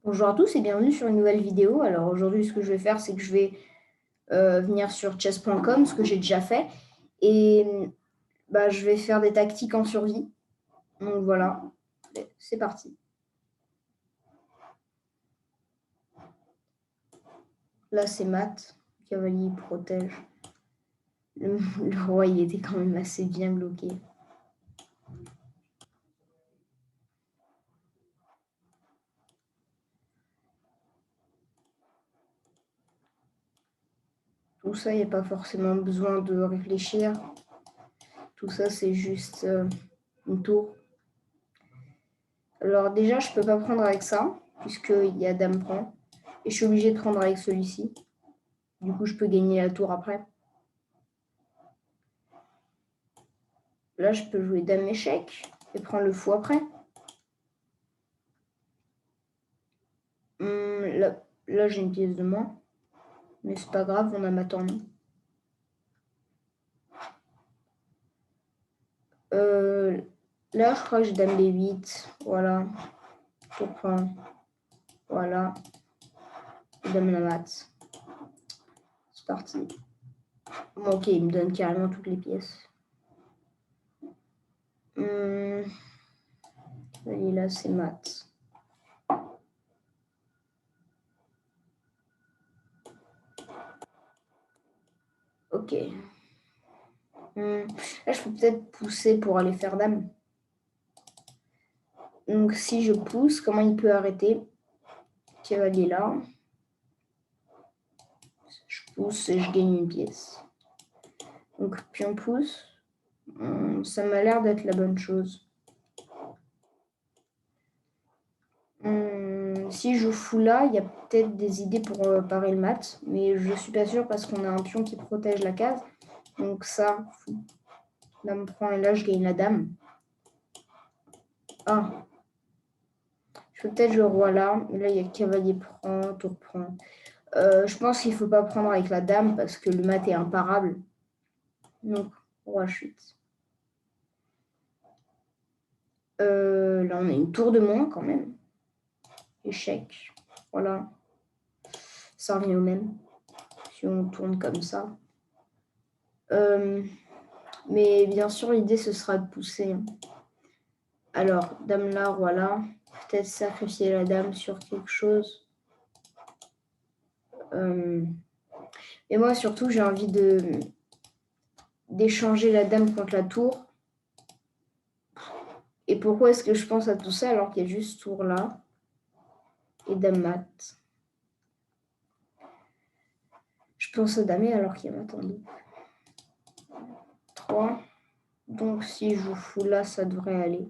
Bonjour à tous et bienvenue sur une nouvelle vidéo. Alors aujourd'hui, ce que je vais faire, c'est que je vais venir sur chess.com, ce que j'ai déjà fait, et je vais faire des tactiques en survie. Donc voilà, c'est parti. Là, c'est mat. Le cavalier protège. Le roi, il était quand même assez bien bloqué. Tout ça, il n'y a pas forcément besoin de réfléchir. Tout ça, c'est juste une tour. Alors déjà, je ne peux pas prendre avec ça, puisqu'il y a dame prend. Et je suis obligée de prendre avec celui-ci. Du coup, je peux gagner la tour après. Là, je peux jouer dame échec et prendre le fou après. Là j'ai une pièce de moins. Mais c'est pas grave, on a ma tournée. Là, je crois que j'ai dame B8. Voilà. Pour prendre. Voilà. Dame la mat. C'est parti. Bon, ok, il me donne carrément toutes les pièces. Allez, là, c'est mat. Ok. Là, je peux peut-être pousser pour aller faire dame. Donc, si je pousse, comment il peut arrêter? Cavalier là. Je pousse et je gagne une pièce. Donc, pion pousse. Ça m'a l'air d'être la bonne chose. Si je joue fou là, il y a peut-être des idées pour parer le mat, mais je suis pas sûre parce qu'on a un pion qui protège la case. Donc ça, fou. Dame prend et là, je gagne la dame. Ah. Je peux peut-être jouer roi là, mais là, il y a cavalier prend, tour prend. Je pense qu'il ne faut pas prendre avec la dame parce que le mat est imparable. Donc, roi chute. Là, on a une tour de moins quand même. Échec. Voilà. Ça revient au même. Si on tourne comme ça. Mais bien sûr, l'idée, ce sera de pousser. Alors, dame là, roi là. Peut-être sacrifier la dame sur quelque chose. Et moi, surtout, j'ai envie d'échanger la dame contre la tour. Et pourquoi est-ce que je pense à tout ça alors qu'il y a juste tour là et dame mat? Je pense à dame alors qu'il y a mat en deux. 3. Donc, si je joue fou là, ça devrait aller.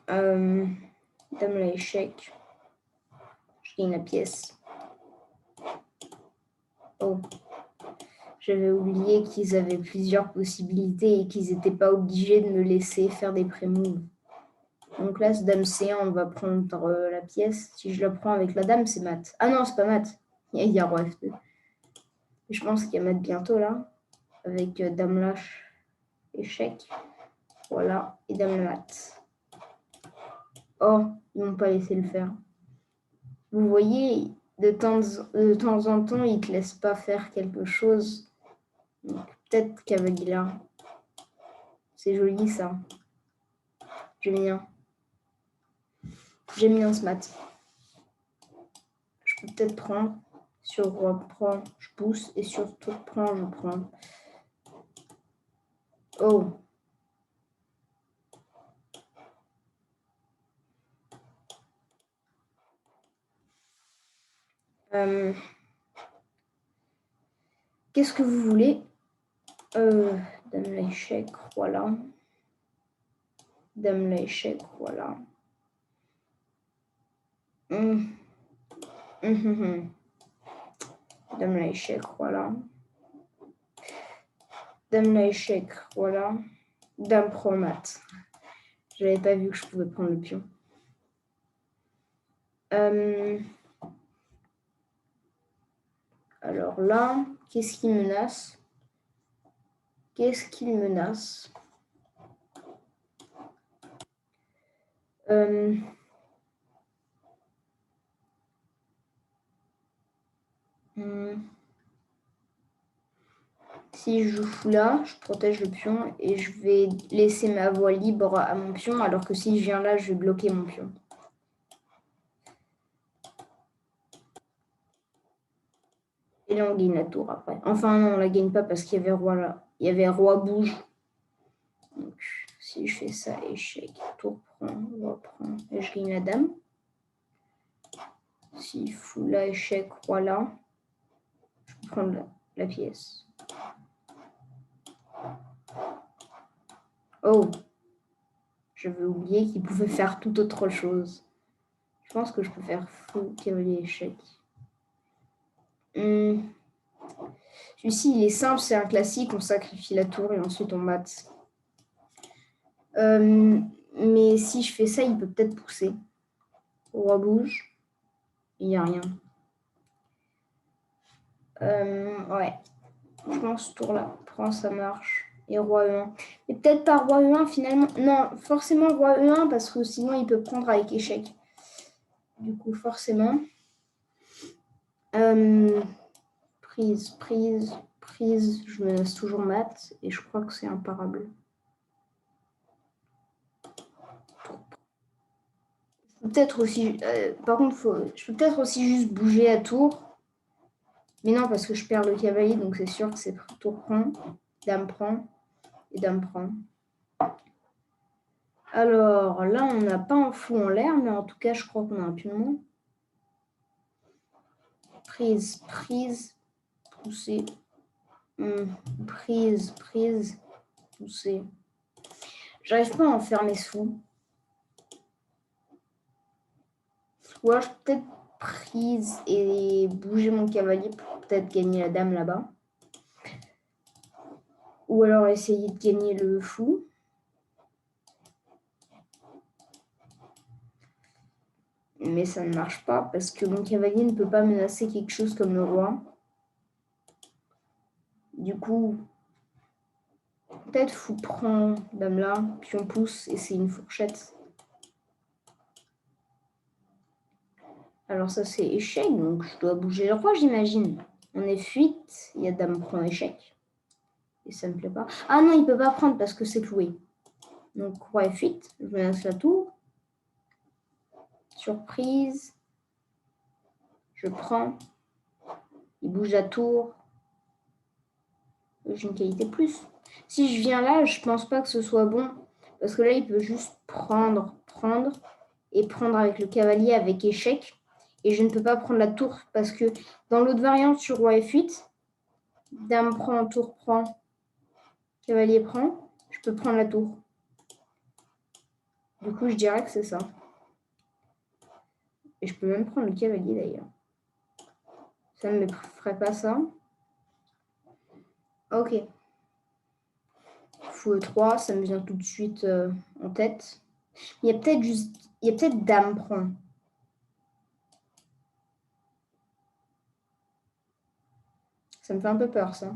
Dame là, échec. Je gagne la pièce. Oh. J'avais oublié qu'ils avaient plusieurs possibilités et qu'ils n'étaient pas obligés de me laisser faire des pré-moves. Donc là, ce dame C1, on va prendre la pièce. Si je la prends avec la dame, c'est mat. Ah non, c'est pas mat. Il y a roi F2. Je pense qu'il y a mat bientôt là. Avec dame lâche, échec. Voilà. Et dame la mat. Oh, ils m'ont pas laissé le faire. Vous voyez, de temps en temps, ils te laissent pas faire quelque chose. Peut-être cavalier là. C'est joli ça. J'aime bien. J'aime bien ce mat. Je peux peut-être prendre. Sur roi prend, je pousse. Et sur tour prend, je prends. Oh. Qu'est-ce que vous voulez? Dame l'échec, voilà. Dame l'échec, voilà. Dame l'échec, voilà. Dame l'échec, voilà. Dame prend mat. J'avais pas vu que je pouvais prendre le pion. Alors là, qu'est-ce qui menace? Qu'est-ce qu'il menace? Si je joue fou là, je protège le pion et je vais laisser ma voie libre à mon pion, alors que si je viens là, je vais bloquer mon pion. Et là, on gagne la tour après. Enfin, non, on la gagne pas parce qu'il y avait roi là. Il y avait roi bouge. Donc, si je fais ça, échec, tour prend, roi prend, et je gagne la dame. Si fou là, échec, roi là, je peux prendre la pièce. Oh, j'avais oublié qu'il pouvait faire toute autre chose. Je pense que je peux faire fou, cavalier, échec. Celui-ci, il est simple, c'est un classique. On sacrifie la tour et ensuite on mate. Mais si je fais ça, il peut peut-être pousser. Roi bouge. Il n'y a rien. Ouais. Je pense tour là. Prends, ça marche. Et roi E1. Mais peut-être pas roi E1 finalement. Non, forcément roi E1 parce que sinon il peut prendre avec échec. Du coup, forcément. Prise, prise, prise. Je me laisse toujours mat et je crois que c'est imparable. Peut-être aussi. Par contre, je peux peut-être aussi juste bouger à tour. Mais non, parce que je perds le cavalier, donc c'est sûr que c'est tour prend, dame prend et dame prend. Alors là, on n'a pas un fou en l'air, mais en tout cas, je crois qu'on a un pion de moins. Prise, prise, pousser. Prise, prise, pousser. J'arrive pas à enfermer ce fou. Ou alors, je peux peut-être prise et bouger mon cavalier pour peut-être gagner la dame là-bas. Ou alors essayer de gagner le fou. Mais ça ne marche pas parce que mon cavalier ne peut pas menacer quelque chose comme le roi. Du coup, peut-être fou prend dame là, puis on pousse et c'est une fourchette. Alors ça c'est échec, donc je dois bouger le roi j'imagine. On est fuite, il y a dame prend échec. Et ça ne me plaît pas. Ah non, il ne peut pas prendre parce que c'est cloué. Donc roi est fuite, je menace la tour. Surprise. Je prends. Il bouge la tour. J'ai une qualité plus. Si je viens là, je pense pas que ce soit bon. Parce que là, il peut juste prendre et prendre avec le cavalier avec échec. Et je ne peux pas prendre la tour parce que dans l'autre variante sur roi F8, dame prend, tour prend, cavalier prend, je peux prendre la tour. Du coup, je dirais que c'est ça. Et je peux même prendre le cavalier d'ailleurs. Ça ne me ferait pas ça. Ok. Fou E3, ça me vient tout de suite en tête. Il y a peut-être dame prend. Ça me fait un peu peur, ça.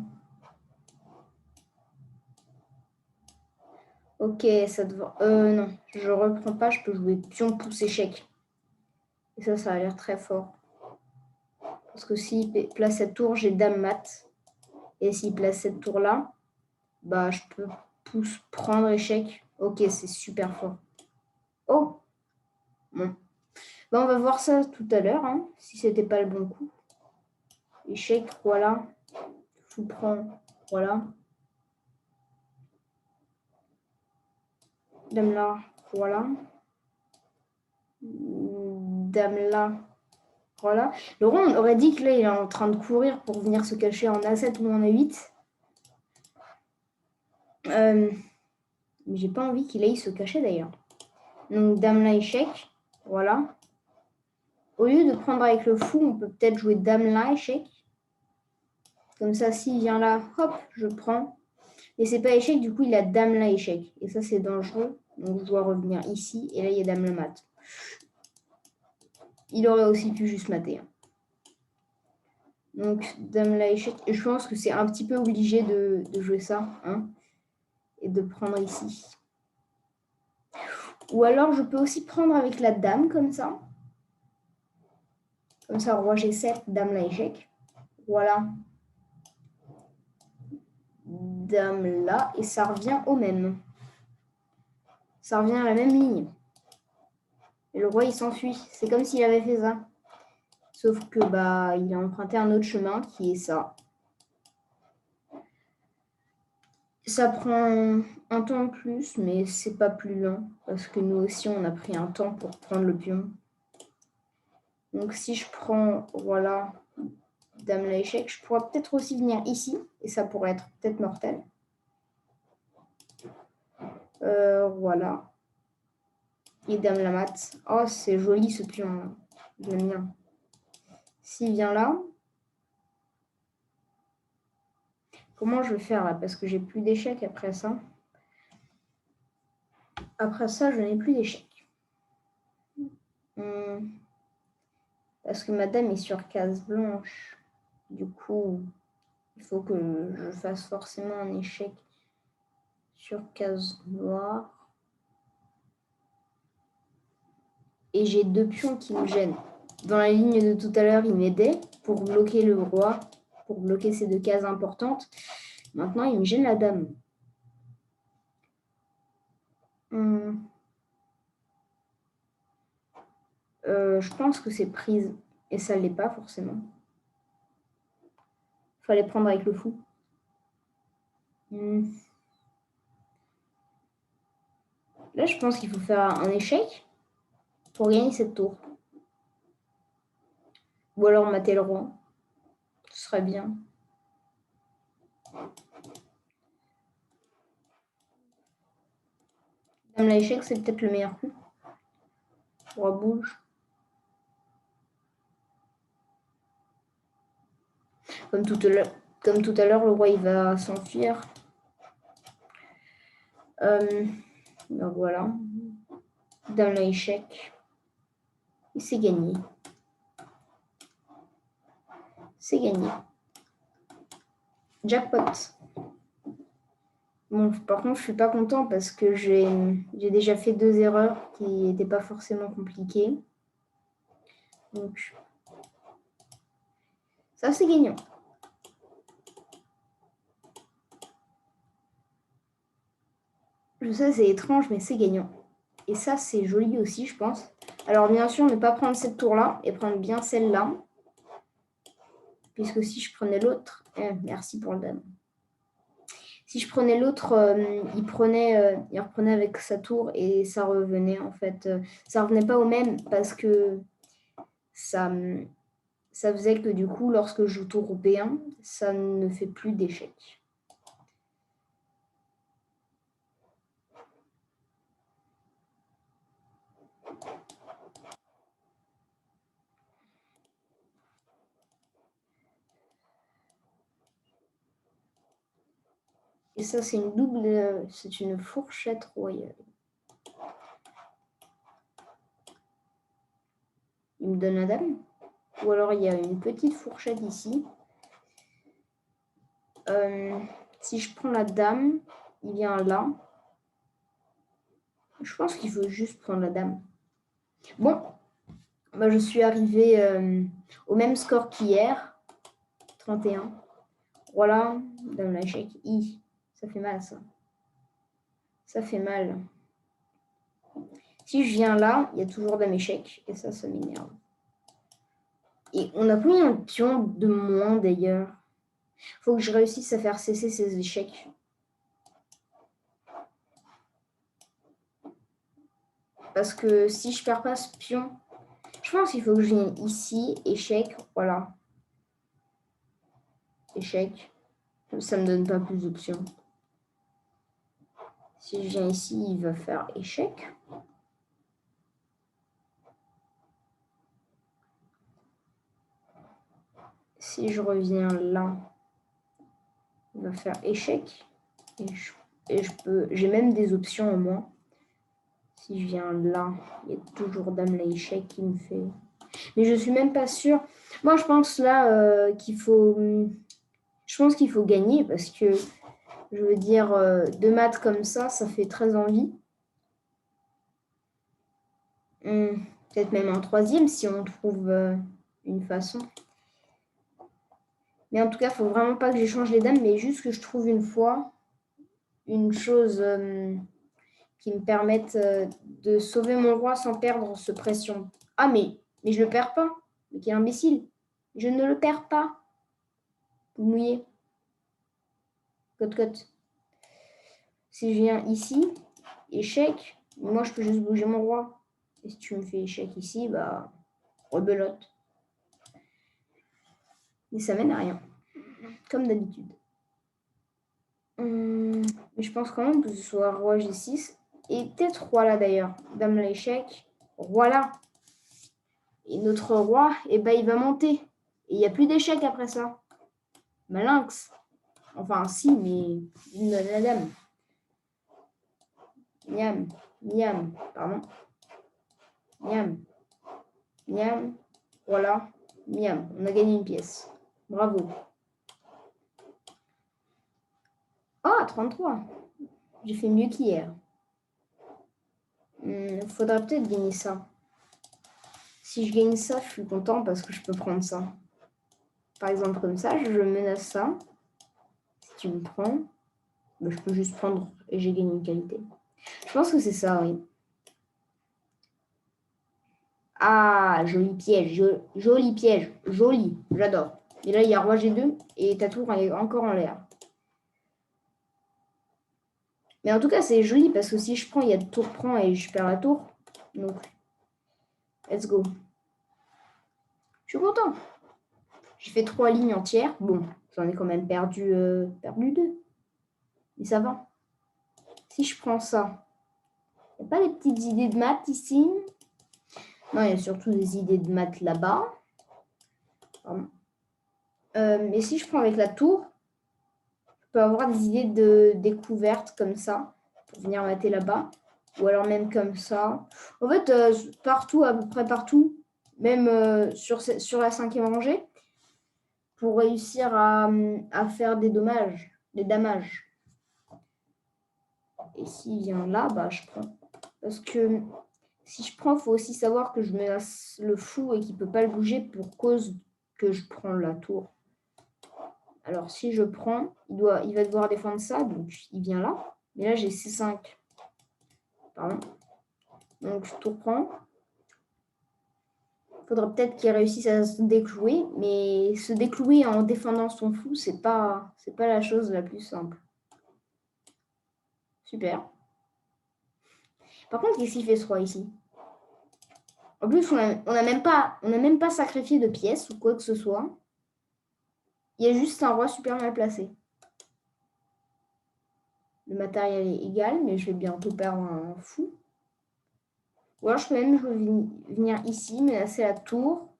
Ok, ça devrait... non, je reprends pas, je peux jouer pion, pouce, échec. Et ça a l'air très fort. Parce que s'il place cette tour, j'ai dame mat. Et s'il place cette tour-là, bah, je peux pouce, prendre, échec. Ok, c'est super fort. Oh, bon. Bah, on va voir ça tout à l'heure, hein, si c'était pas le bon coup. Échec, voilà. Fou prend, voilà. Dame là, voilà. Dame là, voilà. Le roi, on aurait dit que là, il est en train de courir pour venir se cacher en A7 ou en A8. Mais j'ai pas envie qu'il aille se cacher d'ailleurs. Donc, dame là, échec. Voilà. Au lieu de prendre avec le fou, on peut peut-être jouer dame là, échec. Comme ça, s'il vient là, hop, je prends. Et c'est pas échec, du coup, il a dame là, échec. Et ça, c'est dangereux. Donc, je dois revenir ici. Et là, il y a dame là, mat. Il aurait aussi pu juste mater. Hein. Donc, dame là, échec. Et je pense que c'est un petit peu obligé de jouer ça. Hein, et de prendre ici. Ou alors, je peux aussi prendre avec la dame, comme ça. Comme ça, roi G7, dame là, échec. Voilà. Dame là, et ça revient au même. Ça revient à la même ligne. Et le roi, il s'enfuit. C'est comme s'il avait fait ça. Sauf que bah, il a emprunté un autre chemin qui est ça. Ça prend un temps de plus, mais c'est pas plus lent. Parce que nous aussi, on a pris un temps pour prendre le pion. Donc si je prends, voilà, dame la échec, je pourrais peut-être aussi venir ici. Et ça pourrait être peut-être mortel. Voilà. Et dame la mat. Oh, c'est joli ce pion. J'aime bien. S'il vient là, comment je vais faire là? Parce que j'ai plus d'échecs après ça. Après ça, je n'ai plus d'échecs. Parce que ma dame est sur case blanche. Du coup, il faut que je fasse forcément un échec sur case noire. Et j'ai 2 pions qui me gênent. Dans la ligne de tout à l'heure, il m'aidait pour bloquer le roi, pour bloquer ces 2 cases importantes. Maintenant, il me gêne la dame. Je pense que c'est prise. Et ça ne l'est pas forcément. Il fallait prendre avec le fou. Là, je pense qu'il faut faire un échec pour gagner cette tour. Ou alors mater le roi. Ce serait bien. Dame la échec, c'est peut-être le meilleur coup. Roi bouge. Comme tout à l'heure, le roi il va s'enfuir. Donc voilà. Dame la échec. Et c'est gagné. C'est gagné. Jackpot. Bon, par contre, je suis pas content parce que j'ai déjà fait 2 erreurs qui n'étaient pas forcément compliquées. Donc, ça, c'est gagnant. Je sais, c'est étrange, mais c'est gagnant. Et ça, c'est joli aussi, je pense. Alors, bien sûr, ne pas prendre cette tour-là et prendre bien celle-là. Puisque si je prenais l'autre... merci pour le dame. Si je prenais l'autre, il reprenait avec sa tour et ça revenait, en fait. Ça revenait pas au même parce que ça faisait que, du coup, lorsque je joue tour européen, ça ne fait plus d'échecs. Et ça, c'est une fourchette royale. Il me donne la dame. Ou alors, il y a une petite fourchette ici. Si je prends la dame, il vient là. Je pense qu'il faut juste prendre la dame. Bon, bah, je suis arrivée au même score qu'hier. 31. Voilà, dame l'échec. Ça fait mal, ça. Ça fait mal. Si je viens là, il y a toujours dame échec. Et ça m'énerve. Et on a combien de pions de moins, d'ailleurs? Il faut que je réussisse à faire cesser ces échecs. Parce que si je perds pas ce pion, je pense qu'il faut que je vienne ici, échec, voilà. Échec. Ça ne me donne pas plus d'options. Si je viens ici, il va faire échec. Si je reviens là, il va faire échec. Et j'ai même des options en moins. Si je viens là, il y a toujours dame la échec qui me fait. Mais je suis même pas sûre. Moi, je pense là qu'il faut... Je pense qu'il faut gagner parce que, je veux dire, 2 maths comme ça fait très envie. Peut-être même en troisième si on trouve une façon. Mais en tout cas, il ne faut vraiment pas que j'échange les dames, mais juste que je trouve une fois une chose qui me permette de sauver mon roi sans perdre ce pression. Ah, mais je ne le perds pas. Mais quel imbécile. Je ne le perds pas. Vous mouillez. Cote. Si je viens ici, échec, moi je peux juste bouger mon roi. Et si tu me fais échec ici, bah, rebelote. Et ça mène à rien. Comme d'habitude. Mais je pense quand même que ce soit roi G6. Et peut-être roi là d'ailleurs. Dame l'échec. Roi là. Et notre roi, eh ben, il va monter. Et il n'y a plus d'échec après ça. Malinx. Enfin, si, mais il me donne la dame. Miam. Pardon. Miam. Voilà. Miam. On a gagné une pièce. Bravo. Ah, 33. J'ai fait mieux qu'hier. Faudrait peut-être gagner ça. Si je gagne ça, je suis content parce que je peux prendre ça. Par exemple, comme ça, je menace ça. Si tu me prends, ben, je peux juste prendre et j'ai gagné une qualité. Je pense que c'est ça, oui. Ah, joli piège, joli piège, joli, j'adore. Et là, il y a roi G2 et ta tour est encore en l'air. Mais en tout cas, c'est joli parce que si je prends, il y a tour prend et je perds la tour. Donc, let's go. Je suis content. J'ai fait 3 lignes entières. Bon, j'en ai quand même perdu 2. Mais ça va. Si je prends ça, il n'y a pas des petites idées de maths ici? Non, il y a surtout des idées de maths là-bas. Mais si je prends avec la tour, je peux avoir des idées de découverte comme ça, pour venir mater là-bas. Ou alors même comme ça. En fait, partout, à peu près partout, même sur la 5e rangée, pour réussir à faire des dommages, des damages. Et s'il vient là, bah, je prends. Parce que si je prends, il faut aussi savoir que je menace le fou et qu'il ne peut pas le bouger pour cause que je prends la tour. Alors, si je prends, il va devoir défendre ça, donc il vient là. Mais là, j'ai C5. Pardon. Donc, je tout reprends. Il faudra peut-être qu'il réussisse à se déclouer, mais se déclouer en défendant son fou, c'est pas la chose la plus simple. Super. Par contre, qu'est-ce qu'il fait ce roi ici? En plus, on n'a même pas sacrifié de pièces ou quoi que ce soit. Il y a juste un roi super mal placé. Le matériel est égal, mais je vais bientôt perdre un fou. Ou alors, je peux même venir ici, menacer la tour.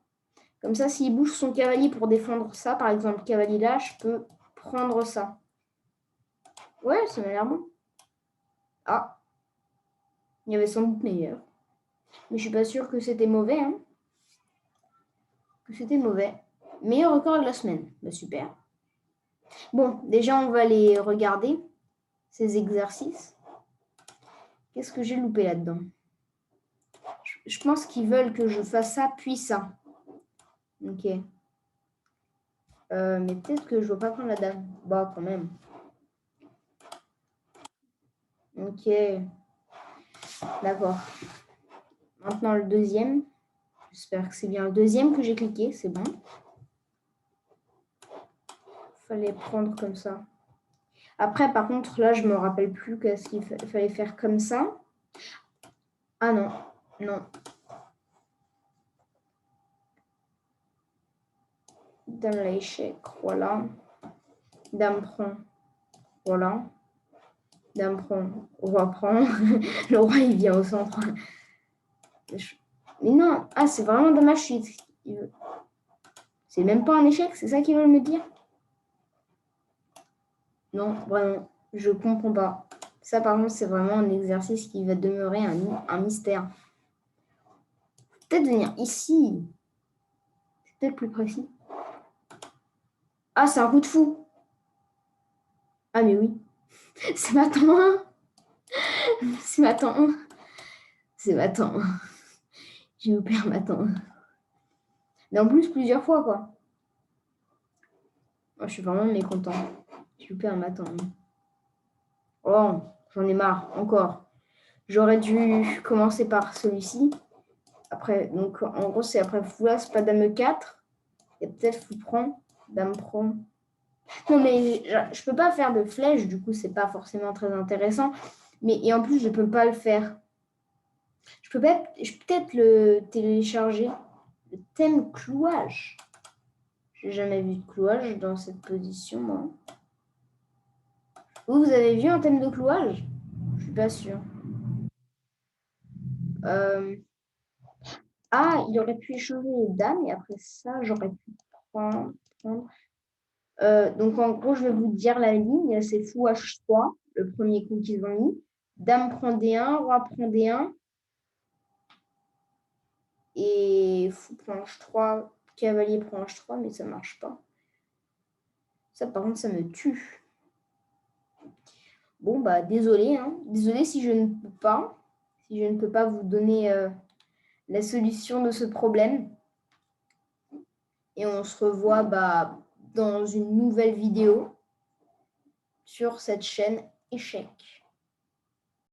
Comme ça, s'il bouge son cavalier pour défendre ça, par exemple, cavalier là, je peux prendre ça. Ouais, ça m'a l'air bon. Ah, il y avait sans doute meilleur. Mais je suis pas sûre que c'était mauvais. Hein. Que c'était mauvais. Meilleur record de la semaine. Bah, super. Bon, déjà, on va les regarder, ces exercices. Qu'est-ce que j'ai loupé là-dedans? Je pense qu'ils veulent que je fasse ça, puis ça. Ok. Mais peut-être que je ne veux pas prendre la dame. Bah, quand même. Ok. D'accord. Maintenant, le deuxième. J'espère que c'est bien le deuxième que j'ai cliqué. C'est bon. Fallait prendre comme ça. Après, par contre, là, je me rappelle plus qu'est-ce qu'il fallait faire comme ça. Ah non. Non. Dame à l'échec. Voilà. Dame prend. Voilà. Dame prend. Roi prend. Le roi, il vient au centre. Mais non. Ah, c'est vraiment dommage. C'est même pas un échec. C'est ça qu'ils veulent me dire? Non, vraiment. Je comprends pas. Ça, par contre, c'est vraiment un exercice qui va demeurer un mystère. Peut-être venir ici. C'est peut-être plus précis. Ah, c'est un coup de fou. Ah, mais oui. C'est ma temps 1. C'est ma temps 1. C'est ma temps 1. J'ai loupé un matin. Mais en plus, plusieurs fois, quoi. Moi, je suis vraiment mécontent. J'ai loupé un matin. Oh, j'en ai marre, encore. J'aurais dû commencer par celui-ci. Après, donc, en gros, c'est après fou là, c'est pas dame 4. Et peut-être fou prend, dame prend. Non, mais je peux pas faire de flèche, du coup, c'est pas forcément très intéressant. Mais, et en plus, je peux pas le faire. Je peux peut-être le télécharger. Le thème clouage. J'ai jamais vu de clouage dans cette position, moi. Vous avez vu un thème de clouage? Je suis pas sûre. Ah, il aurait pu échanger les dames et après ça, j'aurais pu prendre. Donc, en gros, je vais vous dire la ligne. C'est fou H3, le premier coup qu'ils ont mis. Dame prend D1, roi prend D1. Et fou prend H3, cavalier prend H3, mais ça ne marche pas. Ça, par contre, ça me tue. Bon, bah, désolé. Hein. Désolé si je ne peux pas. Si je ne peux pas vous donner la solution de ce problème. Et on se revoit dans une nouvelle vidéo sur cette chaîne Échec.